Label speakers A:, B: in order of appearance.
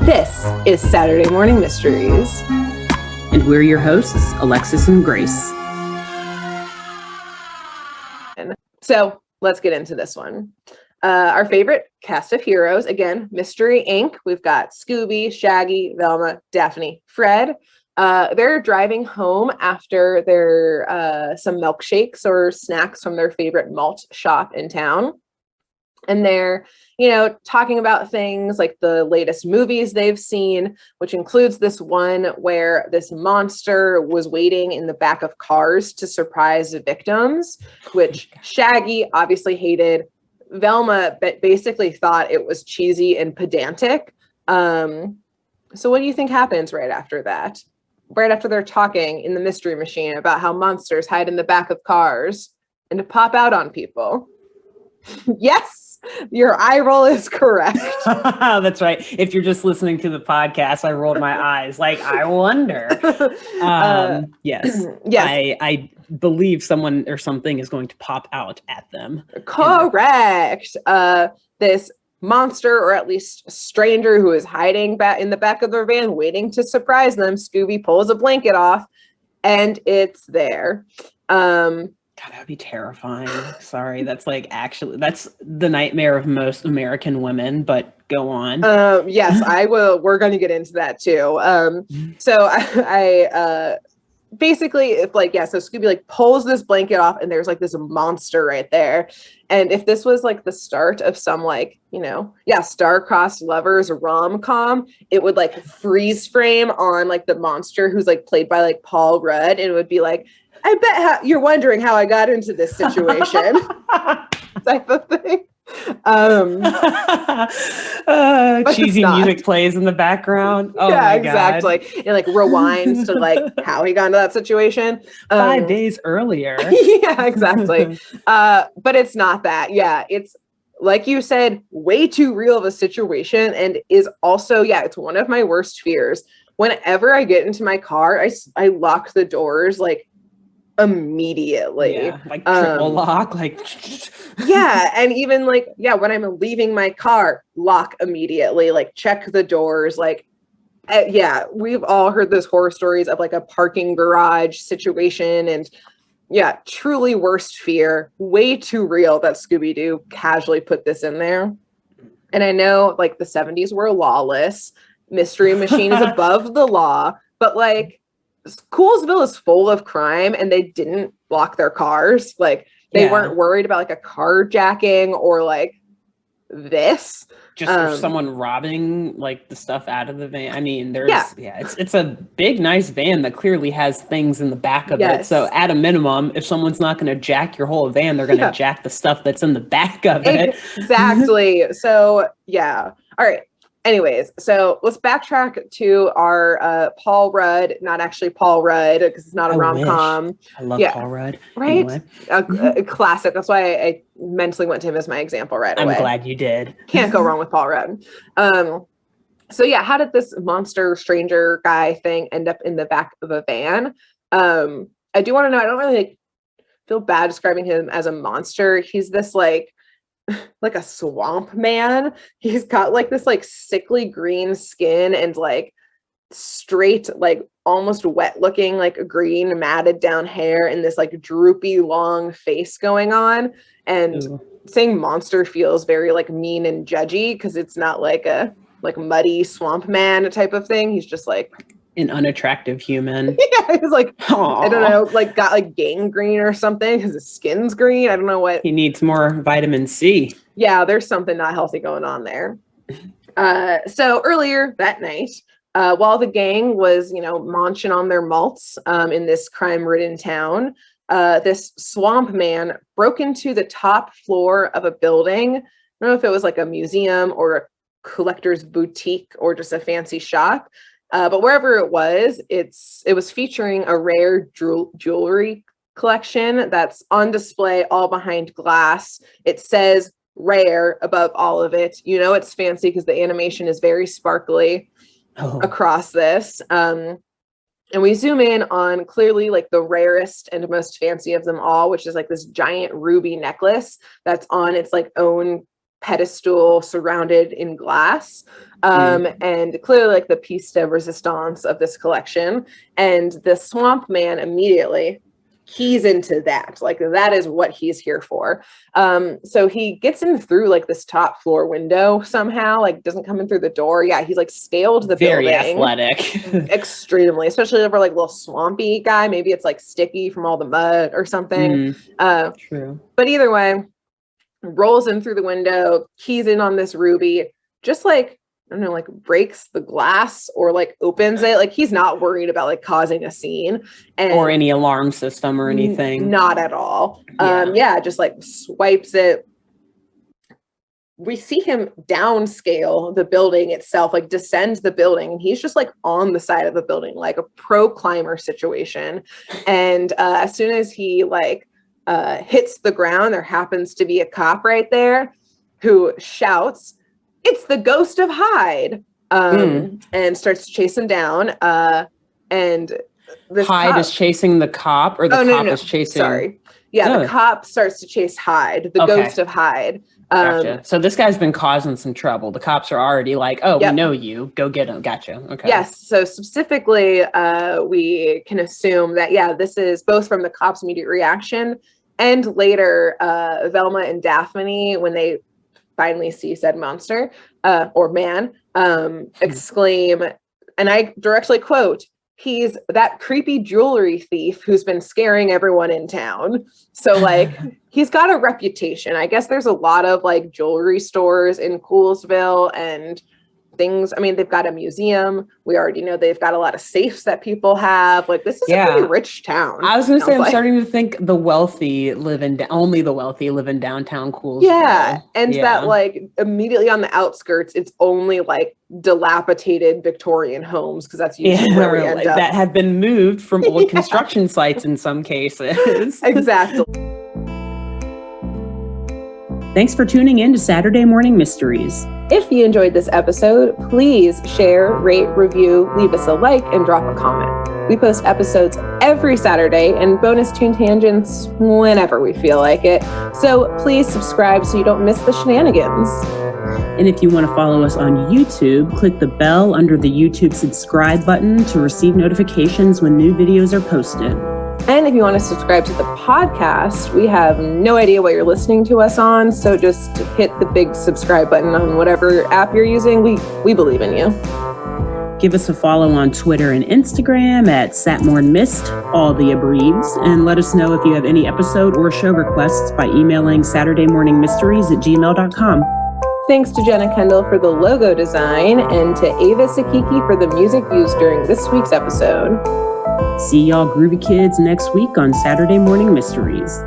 A: This is Saturday Morning Mysteries.
B: And we're your hosts, Alexis and Grace.
A: So let's get into this one. Our favorite cast of heroes, again, Mystery Inc. We've got Scooby, Shaggy, Velma, Daphne, Fred. They're driving home after their some milkshakes or snacks from their favorite malt shop in town. And they're, talking about things like the latest movies they've seen, which includes this one where this monster was waiting in the back of cars to surprise the victims, which Shaggy obviously hated. Velma basically thought it was cheesy and pedantic. So what do you think happens right after that? Right after they're talking in the mystery machine about how monsters hide in the back of cars and to pop out on people. Yes. Your eye roll is correct.
B: That's right. If you're just listening to the podcast, I rolled my eyes. Like, I wonder. Yes. Yes. I believe someone or something is going to pop out at them.
A: Correct. This monster, or at least stranger who is hiding back in the back of their van, waiting to surprise them. Scooby pulls a blanket off, and it's there.
B: God, that would be terrifying. Sorry, that's that's the nightmare of most American women, but go on.
A: Yes, I will. We're going to get into that too. So I basically, if so Scooby pulls this blanket off and there's this monster right there. And if this was the start of some star-crossed lovers rom-com, it would freeze frame on the monster who's played by Paul Rudd, and it would be I bet you're wondering how I got into this situation. Type of thing.
B: Cheesy music plays in the background. Oh
A: yeah,
B: my
A: exactly. God. And rewinds to how he got into that situation.
B: 5 days earlier.
A: Yeah, exactly. But it's not that. Yeah, it's like you said, way too real of a situation, and is also, it's one of my worst fears. Whenever I get into my car, I lock the doors immediately.
B: Yeah, triple lock,
A: yeah, and even when I'm leaving my car, lock immediately, check the doors, yeah, we've all heard those horror stories of a parking garage situation, and yeah, truly worst fear, way too real that Scooby-Doo casually put this in there. And I know the 70s were lawless, Mystery Machine is above the law, but Coolsville is full of crime, and they didn't block their cars. They weren't worried about a carjacking or this.
B: Just someone robbing the stuff out of the van. I mean, it's a big, nice van that clearly has things in the back of it. So at a minimum, if someone's not going to jack your whole van, they're going to jack the stuff that's in the back of it.
A: Exactly. So yeah. All right. Anyways, so let's backtrack to our Paul Rudd, not actually Paul Rudd, because it's not a rom-com.
B: I love Paul Rudd.
A: Right? Anyway. A classic. That's why I mentally went to him as my example right away.
B: I'm glad you did.
A: Can't go wrong with Paul Rudd. So yeah, how did this monster stranger guy thing end up in the back of a van? I do want to know, I don't really feel bad describing him as a monster. He's this a swamp man. He's got this sickly green skin and straight almost wet looking green matted down hair and this droopy long face going on. And saying monster feels very don't and judgy, because it's not a muddy swamp man type of thing. He's just
B: an unattractive human.
A: Yeah, he's I don't know, got gangrene or something because his skin's green. I don't know what.
B: He needs more vitamin C.
A: Yeah, there's something not healthy going on there. So earlier that night, while the gang was, munching on their malts in this crime-ridden town, this swamp man broke into the top floor of a building. I don't know if it was a museum or a collector's boutique or just a fancy shop. But wherever it was featuring a rare jewelry collection that's on display all behind glass. It says rare above all of it. It's fancy because the animation is very sparkly across this. And we zoom in on clearly the rarest and most fancy of them all, which is this giant ruby necklace that's on its own pedestal surrounded in glass. And clearly like the piece de resistance of this collection. And the swamp man immediately, he's into that. Like that is what he's here for. So he gets in through like this top floor window somehow, like doesn't come in through the door. Yeah, he's like scaled the
B: building. Very
A: athletic. Extremely, especially over like little swampy guy. Maybe it's like sticky from all the mud or something.
B: True.
A: But either way, rolls in through the window, keys in on this ruby, just like, I don't know, like breaks the glass or like opens it. Like he's not worried about like causing a scene
B: or any alarm system or anything.
A: Not at all. Just like swipes it. We see him downscale the building itself, like descend the building. And he's just like on the side of the building, like a pro climber situation. And as soon as he like hits the ground, there happens to be a cop right there who shouts, "It's the ghost of Hyde," and starts to chase him down. And this
B: Hyde is chasing the cop, or the cop is chasing.
A: Sorry, the cop starts to chase Hyde, the ghost of Hyde.
B: Gotcha. So this guy's been causing some trouble. The cops are already like, "Oh, we know you. Go get him." Gotcha. Okay.
A: Yes. So specifically, we can assume that this is both from the cops' immediate reaction and later, Velma and Daphne, when they finally see said monster or man, exclaim, and I directly quote, "He's that creepy jewelry thief who's been scaring everyone in town." So like he's got a reputation. I guess there's a lot of like jewelry stores in Coolsville and things. I mean, they've got a museum. We already know they've got a lot of safes that people have. Like this is a pretty rich town.
B: I was going to say, I'm starting to think only the wealthy live in downtown Coolsville.
A: Yeah. And that like immediately on the outskirts, it's only like dilapidated Victorian homes because that's usually where we end up.
B: That have been moved from old construction sites in some cases.
A: Exactly.
B: Thanks for tuning in to Saturday Morning Mysteries.
A: If you enjoyed this episode, please share, rate, review, leave us a like, and drop a comment. We post episodes every Saturday and bonus tune tangents whenever we feel like it. So please subscribe so you don't miss the shenanigans.
B: And if you want to follow us on YouTube, click the bell under the YouTube subscribe button to receive notifications when new videos are posted.
A: And if you want to subscribe to the podcast, we have no idea what you're listening to us on, so just hit the big subscribe button on whatever app you're using. We believe in you.
B: Give us a follow on Twitter and Instagram at SatmornMist, all the abreves, and let us know if you have any episode or show requests by emailing SaturdayMorningMysteries@gmail.com.
A: Thanks to Jenna Kendall for the logo design and to Ava Sakiki for the music used during this week's episode.
B: See y'all groovy kids next week on Saturday Morning Mysteries.